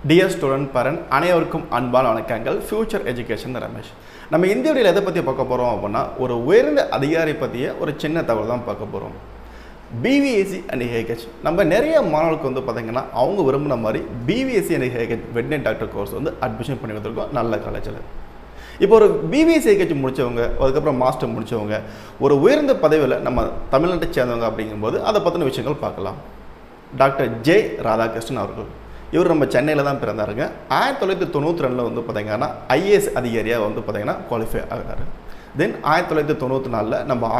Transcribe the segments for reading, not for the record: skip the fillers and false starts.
Dear student parent அனைவருக்கும் அன்பான வணக்கங்கள். Future education Ramesh. நம்ம இந்த வீடியோவில் எதை பற்றி பார்க்க போகிறோம் அப்படின்னா, ஒரு உயர்ந்த அதிகாரி பற்றிய ஒரு சின்ன தகவல் தான் பார்க்க போகிறோம். பிவிஎஸ்சி அண்ட் ஏஹெச் நம்ம நிறைய மாணவர்களுக்கு வந்து பார்த்திங்கன்னா அவங்க விரும்பின மாதிரி BVSc and AH veterinary doctor course வந்து அட்மிஷன் பண்ணி வந்திருக்கோம் நல்ல காலேஜில். இப்போ ஒரு பிவிஎஸ்சி ஏஹெச் முடித்தவங்க, அதுக்கப்புறம் மாஸ்டர் முடித்தவங்க, ஒரு உயர்ந்த பதவியில் நம்ம தமிழ்நாட்டை சேர்ந்தவங்க அப்படிங்கும்போது அதை பற்றின விஷயங்கள் பார்க்கலாம். டாக்டர் ஜே ராதாகிருஷ்ணன் அவர்கள், இவர் நம்ம சென்னையில் தான் பிறந்தாருங்க. 1992 வந்து பார்த்திங்கன்னா ஐஏஎஸ் அதிகாரியாக வந்து பார்த்திங்கன்னா குவாலிஃபை ஆகிறாரு. தென் 1994 நம்ம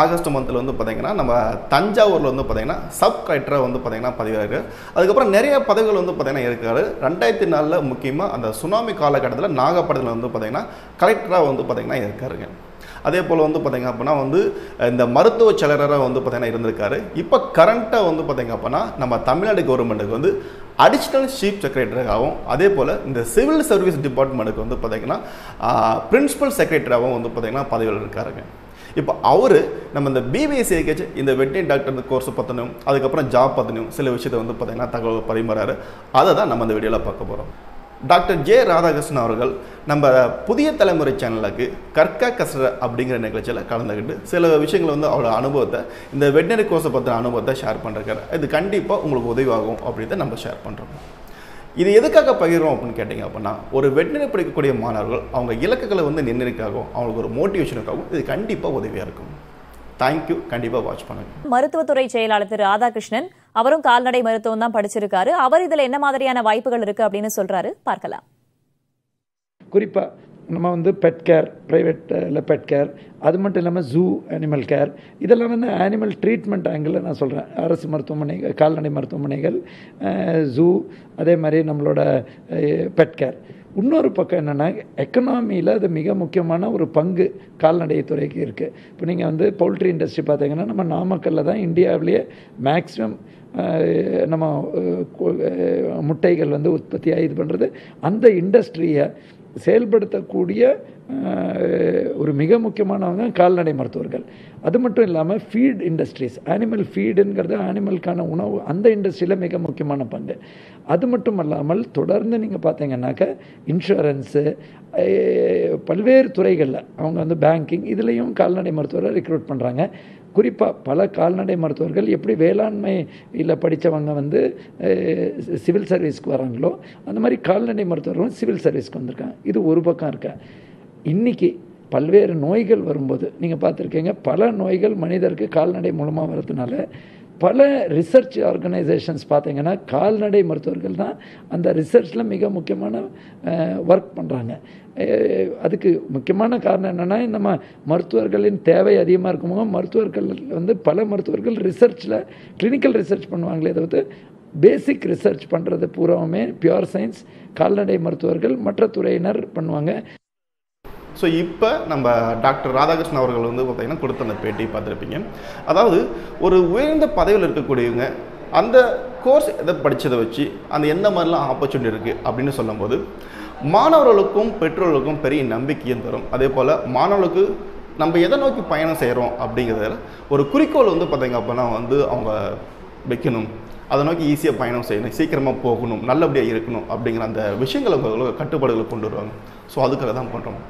ஆகஸ்ட் மந்தில் வந்து பார்த்திங்கன்னா நம்ம தஞ்சாவூரில் வந்து பார்த்திங்கன்னா சப் கலெக்டராக வந்து பார்த்திங்கன்னா பதிவாக. அதுக்கப்புறம் நிறைய பதவிகள் வந்து பார்த்திங்கன்னா இருக்காரு. 2004 முக்கியமாக அந்த சுனாமி காலகட்டத்தில் நாகப்பட்டினத்தில் வந்து பார்த்திங்கன்னா கலெக்டராக வந்து பார்த்திங்கன்னா இருக்காருங்க. அதே போல் வந்து பார்த்திங்க அப்படின்னா வந்து இந்த மருத்துவ செயலராக வந்து பார்த்திங்கன்னா இருந்திருக்காரு. இப்போ கரண்ட்டாக வந்து பார்த்திங்க அப்படின்னா நம்ம தமிழ்நாடு கவர்மெண்ட்டுக்கு வந்து அடிஷ்னல் சீஃப் செக்ரட்டரியாகவும், அதே போல் இந்த சிவில் சர்வீஸ் டிபார்ட்மெண்ட்டுக்கு வந்து பார்த்திங்கன்னா பிரின்சிபல் செக்ரட்டரியாகவும் வந்து பார்த்திங்கன்னா பதவியில் இருக்காருங்க. இப்போ அவர் நம்ம இந்த பிவிஎஸ்சி ஏஹெச் இந்த வெட்னரி டாக்டர் கோர்ஸ் பற்றினும் அதுக்கப்புறம் ஜாப் பற்றினும் சில விஷயத்தை வந்து பார்த்திங்கன்னா தகவல் பரிமாறாரு. அதை தான் நம்ம இந்த வீடியோவில் பார்க்க போகிறோம். டாக்டர் ஜே ராதாகிருஷ்ணன் அவர்கள் நம்ம புதிய தலைமுறை சேனலுக்கு கற்க கசர அப்படிங்கிற நிகழ்ச்சியில் கலந்துக்கிட்டு சில விஷயங்களை வந்து அவரோட அனுபவத்தை, இந்த வெட்னரி கோர்ஸை பற்றின அனுபவத்தை ஷேர் பண்ணிருக்காரு. இது கண்டிப்பாக உங்களுக்கு உதவியாகும் அப்படின்றத நம்ம ஷேர் பண்ணுறோம். இது எதுக்காக பகிர்றோம் அப்படின்னு கேட்டிங்க அப்படின்னா, ஒரு வெட்னரி படிக்கக்கூடிய மாணவர்கள் அவங்க இலக்குகளை வந்து நிர்ணயிக்காகவும் அவங்களுக்கு ஒரு மோட்டிவேஷனுக்காகவும் இது கண்டிப்பாக உதவியாக இருக்கும். தேங்க்யூ. கண்டிப்பாக வாட்ச் பண்ணுங்க. மருத்துவத்துறை செயலாளர் திரு ராதாகிருஷ்ணன் அவரும் கால்நடை மருத்துவம் தான் படிச்சிருக்காரு. அவர் இதுல என்ன மாதிரியான வாய்ப்புகள் இருக்கு அப்படின்னு சொல்றாரு, பார்க்கலாம். குறிப்பா நம்ம வந்து பெட் கேர், ப்ரைவேட்டில் பெட் கேர், அது மட்டும் இல்லாமல் ஜூ அனிமல் கேர், இதெல்லாம் வந்து அனிமல் ட்ரீட்மெண்ட் ஆங்கிளில் நான் சொல்கிறேன். அரசு மருத்துவமனைகள், கால்நடை மருத்துவமனைகள், ஜூ, அதே மாதிரி நம்மளோட பெட் கேர். இன்னொரு பக்கம் என்னென்னா, எக்கனாமியில் அது மிக முக்கியமான ஒரு பங்கு கால்நடைத்துறைக்கு இருக்குது. இப்போ நீங்கள் வந்து பவுல்ட்ரி இண்டஸ்ட்ரி பார்த்தீங்கன்னா நம்ம நாமக்கல்லில் தான் இந்தியாவிலேயே மேக்ஸிமம் நம்ம முட்டைகள் வந்து உற்பத்தியாக இது பண்ணுறது. அந்த இண்டஸ்ட்ரியை செயல்படுத்தக்கூடிய ஒரு மிக முக்கியமானவங்க கால்நடை மருத்துவர்கள். அது மட்டும் இல்லாமல் ஃபீட் இண்டஸ்ட்ரீஸ், அனிமல் ஃபீடுங்கிறது அனிமலுக்கான உணவு, அந்த இண்டஸ்ட்ரியில் மிக முக்கியமான பங்கு. அது மட்டும் இல்லாமல் தொடர்ந்து நீங்கள் பார்த்தீங்கன்னாக்க இன்சூரன்ஸு, பல்வேறு துறைகளில் அவங்க வந்து பேங்கிங், இதுலேயும் கால்நடை மருத்துவரை ரெக்ரூட் பண்ணுறாங்க. குறிப்பாக பல கால்நடை மருத்துவர்கள் எப்படி வேளாண்மையில் படித்தவங்க வந்து சிவில் சர்வீஸ்க்கு வராங்களோ, அந்த மாதிரி கால்நடை மருத்துவர்களும் சிவில் சர்வீஸ்க்கு வந்திருக்காங்க. இது ஒரு பக்கம் இருக்க. இன்றைக்கி பல்வேறு நோய்கள் வரும்போது நீங்கள் பார்த்துருக்கீங்க, பல நோய்கள் மனிதருக்கு கால்நடை மூலமாக வர்றதுனால பல ரிசர்ச் ஆர்கனைசேஷன்ஸ் பார்த்தீங்கன்னா கால்நடை மருத்துவர்கள் தான் அந்த ரிசர்ச்சில் மிக முக்கியமான ஒர்க் பண்ணுறாங்க. அதுக்கு முக்கியமான காரணம் என்னென்னா, நம்ம மருத்துவர்களின் தேவை அதிகமாக இருக்கும்போது மருத்துவர்கள் வந்து பல மருத்துவர்கள் ரிசர்ச்சில் கிளினிக்கல் ரிசர்ச் பண்ணுவாங்களே தவிர்த்து பேசிக் ரிசர்ச் பண்ணுறது பூராவுமே பியூர் சயின்ஸ் கால்நடை மருத்துவர்கள் மற்ற துறையினர் பண்ணுவாங்க. ஸோ இப்போ நம்ம டாக்டர் ராதாகிருஷ்ணன் அவர்கள் வந்து பார்த்திங்கன்னா கொடுத்த அந்த பேட்டி பார்த்துருப்பீங்க. அதாவது ஒரு உயர்ந்த பதவியில் இருக்கக்கூடியவங்க அந்த கோர்ஸ் எதை படித்ததை வச்சு அந்த எந்த மாதிரிலாம் ஆப்பர்ச்சுனிட்டி இருக்குது அப்படின்னு சொல்லும்போது மாணவர்களுக்கும் பெற்றோர்களுக்கும் பெரிய நம்பிக்கையும் தரும். அதே போல் மாணவர்களுக்கு நம்ம எதை நோக்கி பயணம் செய்கிறோம் அப்படிங்கிறத ஒரு குறிக்கோள் வந்து பார்த்திங்க அப்படின்னா வந்து அவங்க வைக்கணும், அதை நோக்கி ஈஸியாக பயணம் செய்யணும், சீக்கிரமாக போகணும், நல்லபடியாக இருக்கணும் அப்படிங்கிற அந்த விஷயங்களை கட்டுப்பாடுகளை கொண்டு வருவாங்க. ஸோ அதுக்காக தான் பண்ணுறோம்.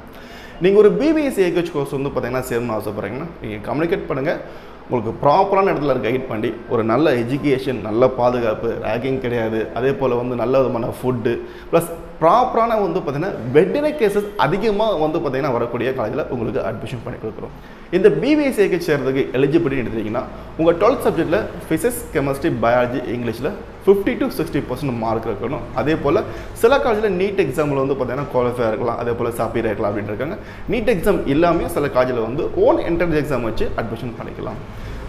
நீங்கள் ஒரு பிவிஎஸ்சி ஏஹெச் கோர்ஸ் வந்து பார்த்திங்கன்னா சேரணும்னு ஆசைப்பட்றீங்கன்னா நீங்கள் கம்யூனிகேட் பண்ணுங்கள். உங்களுக்கு ப்ராப்பரான இடத்துல கைட் பண்ணி ஒரு நல்ல எஜுகேஷன், நல்ல பாதுகாப்பு, ரேகிங் கிடையாது, அதே போல் வந்து நல்ல விதமான ஃபுட்டு ப்ளஸ் ப்ராப்பரான வந்து பார்த்திங்கன்னா வெட்னரி கேசஸ் அதிகமாக வந்து பார்த்திங்கன்னா வரக்கூடிய காலேஜில் உங்களுக்கு அட்மிஷன் பண்ணி கொடுக்குறோம். இந்த பிவிஎஸ்சி ஏஹெச் சேர்றதுக்கு எலிஜிபிலிட்டி எடுத்திங்கன்னா உங்கள் 12th சப்ஜெக்டில் ஃபிசிக்ஸ், கெமிஸ்ட்ரி, பயாலஜி, இங்கிலீஷில் 50 to 60% மார்க் இருக்கணும். அதே போல் சில காலேஜில் நீட் எக்ஸாமில் வந்து பார்த்திங்கன்னா குவாலிஃபை இருக்கலாம், அதே போல் சாப்பியர் இருக்கலாம் அப்படின்னு இருக்காங்க. நீட் எக்ஸாம் இல்லாமல் சில காலேஜில் வந்து ஓன் என்ட்ரன்ஸ் எக்ஸாம் வச்சு அட்மிஷன் பண்ணிக்கலாம்.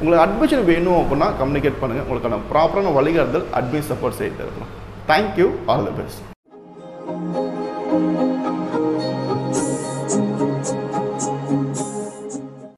உங்களுக்கு அட்மிஷன் வேணும் அப்படின்னா கம்யூனிகேட் பண்ணுங்கள். உங்களுக்கான ப்ராப்பரான வழிகாட்டுதல் அட்மிஷன் சப்போர்ட் செய்து தரலாம். தேங்க்யூ. All the best.